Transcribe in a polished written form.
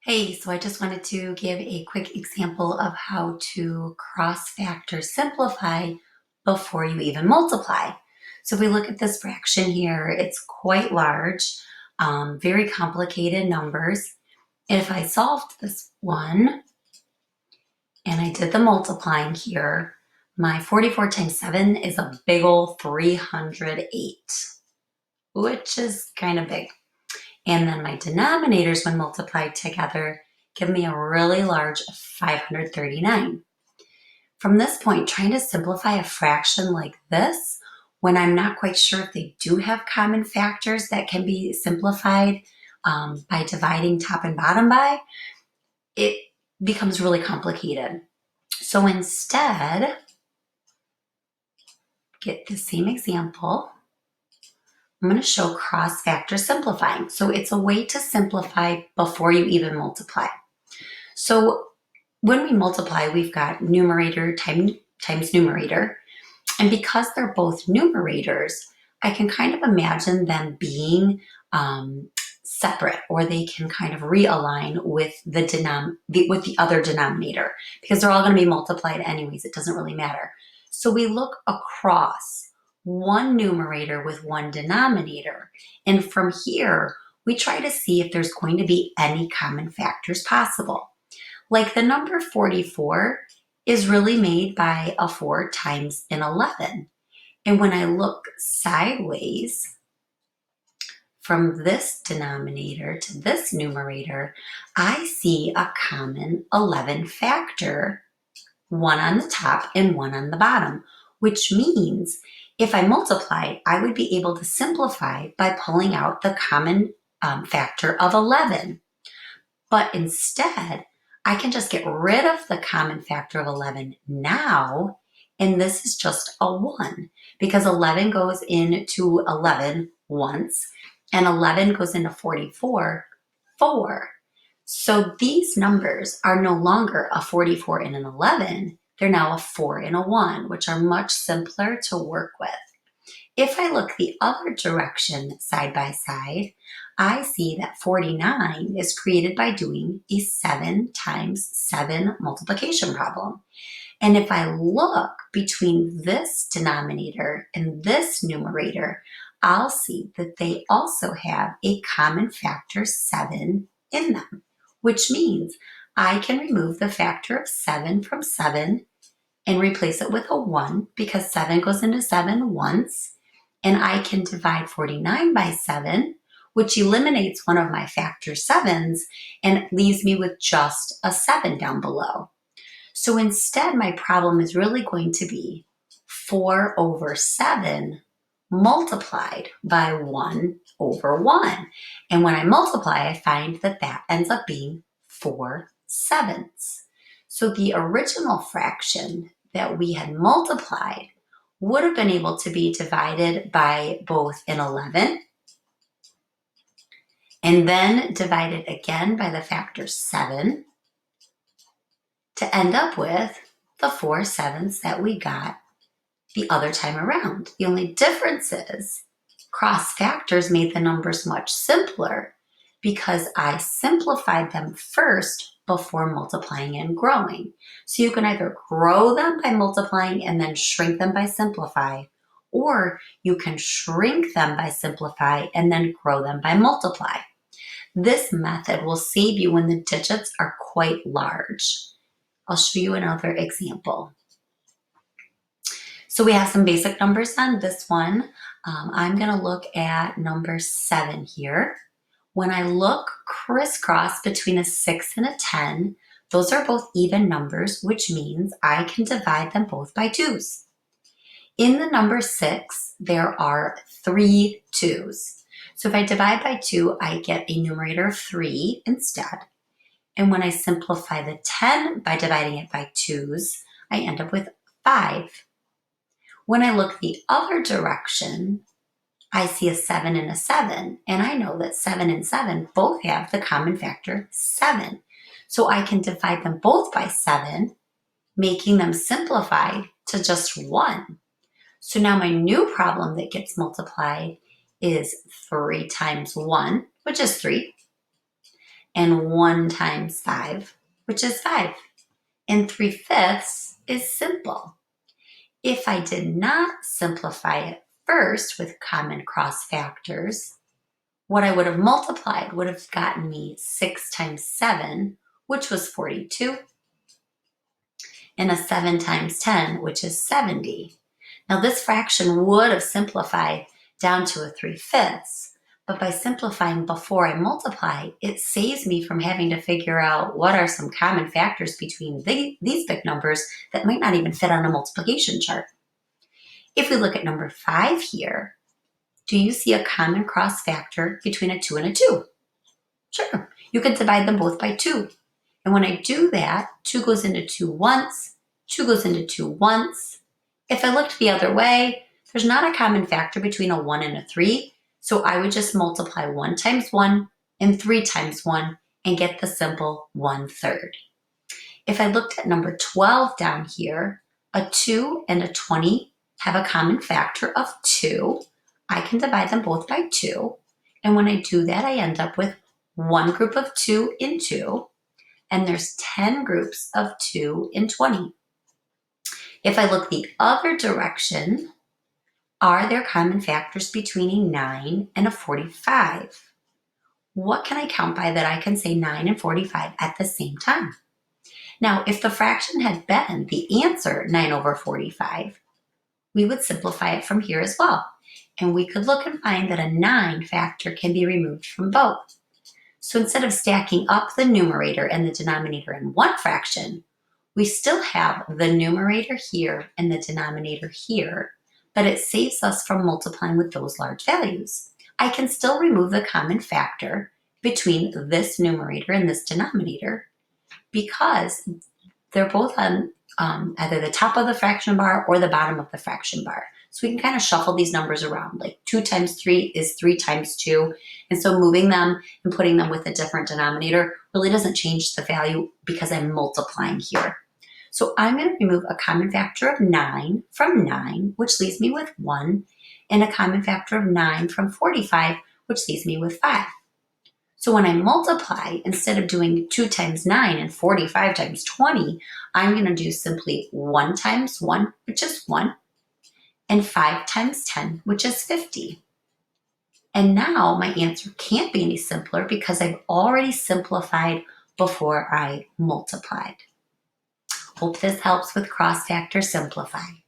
Hey, so I just wanted to give a quick example of how to cross-factor simplify before you even multiply. So if we look at this fraction here, it's quite large, very complicated numbers. And if I solved this one and I did the multiplying here, my 44 times 7 is a big old 308, which is kind of big. And then my denominators, when multiplied together, give me a really large 539. From this point, trying to simplify a fraction like this, when I'm not quite sure if they do have common factors that can be simplified by dividing top and bottom by, it becomes really complicated. So instead, get the same example. I'm going to show cross-factor simplifying. So it's a way to simplify before you even multiply. So when we multiply, we've got numerator times numerator. And because they're both numerators, I can kind of imagine them being separate, or they can kind of realign with the other denominator, because they're all going to be multiplied anyways. It doesn't really matter. So we look across one numerator with one denominator. And from here, we try to see if there's going to be any common factors possible. Like the number 44 is really made by a 4 times an 11. And when I look sideways from this denominator to this numerator, I see a common 11 factor, one on the top and one on the bottom, which means if I multiplied, I would be able to simplify by pulling out the common factor of 11. But instead, I can just get rid of the common factor of 11 now, and this is just a 1, because 11 goes into 11 once, and 11 goes into 44 4. So these numbers are no longer a 44 and an 11. They're now a 4 and a 1, which are much simpler to work with. If I look the other direction side by side, I see that 49 is created by doing a 7 times 7 multiplication problem. And if I look between this denominator and this numerator, I'll see that they also have a common factor 7 in them, which means I can remove the factor of 7 from 7 and replace it with a 1, because 7 goes into 7 once. And I can divide 49 by 7, which eliminates one of my factor 7s and leaves me with just a 7 down below. So instead, my problem is really going to be 4 over 7 multiplied by 1 over 1. And when I multiply, I find that that ends up being 4 sevenths. So the original fraction that we had multiplied would have been able to be divided by both an 11 and then divided again by the factor 7 to end up with the 4 sevenths that we got the other time around. The only difference is cross factors made the numbers much simpler because I simplified them first before multiplying and growing. So you can either grow them by multiplying and then shrink them by simplify, or you can shrink them by simplify and then grow them by multiply. This method will save you when the digits are quite large. I'll show you another example. So we have some basic numbers on this one. I'm going to look at number 7 here. When I look crisscross between a 6 and a 10, those are both even numbers, which means I can divide them both by 2's. In the number 6, there are 3 2's. So if I divide by 2, I get a numerator of 3 instead. And when I simplify the 10 by dividing it by 2's, I end up with 5. When I look the other direction, I see a 7 and a 7, and I know that 7 and 7 both have the common factor 7. So I can divide them both by 7, making them simplified to just 1. So now my new problem that gets multiplied is 3 times 1, which is 3. and 1 times 5, which is 5. And 3/5 is simple. If I did not simplify it first with common cross factors, what I would have multiplied would have gotten me 6 times 7, which was 42, and a 7 times 10, which is 70. Now this fraction would have simplified down to a 3/5, but by simplifying before I multiply, it saves me from having to figure out what are some common factors between these big numbers that might not even fit on a multiplication chart. If we look at number 5 here, do you see a common cross factor between a 2 and a 2? Sure, you could divide them both by 2. And when I do that, 2 goes into 2 once, 2 goes into 2 once. If I looked the other way, there's not a common factor between a 1 and a 3, so I would just multiply 1 times 1 and 3 times 1 and get the simple 1/3. If I looked at number 12 down here, a 2 and a 20 have a common factor of 2. I can divide them both by 2. And when I do that, I end up with one group of 2 in 2. And there's 10 groups of 2 in 20. If I look the other direction, are there common factors between a 9 and a 45? What can I count by that I can say 9 and 45 at the same time? Now, if the fraction had been the answer 9 over 45, we would simplify it from here as well. And we could look and find that a 9 factor can be removed from both. So instead of stacking up the numerator and the denominator in one fraction, we still have the numerator here and the denominator here, but it saves us from multiplying with those large values. I can still remove the common factor between this numerator and this denominator because they're both on either the top of the fraction bar or the bottom of the fraction bar. So we can kind of shuffle these numbers around, like 2 times 3 is 3 times 2. And so moving them and putting them with a different denominator really doesn't change the value because I'm multiplying here. So I'm going to remove a common factor of 9 from 9, which leaves me with 1, and a common factor of 9 from 45, which leaves me with 5. So when I multiply, instead of doing 2 times 9 and 45 times 20, I'm going to do simply 1 times 1, which is 1, and 5 times 10, which is 50. And now my answer can't be any simpler because I've already simplified before I multiplied. Hope this helps with cross-factor simplifying.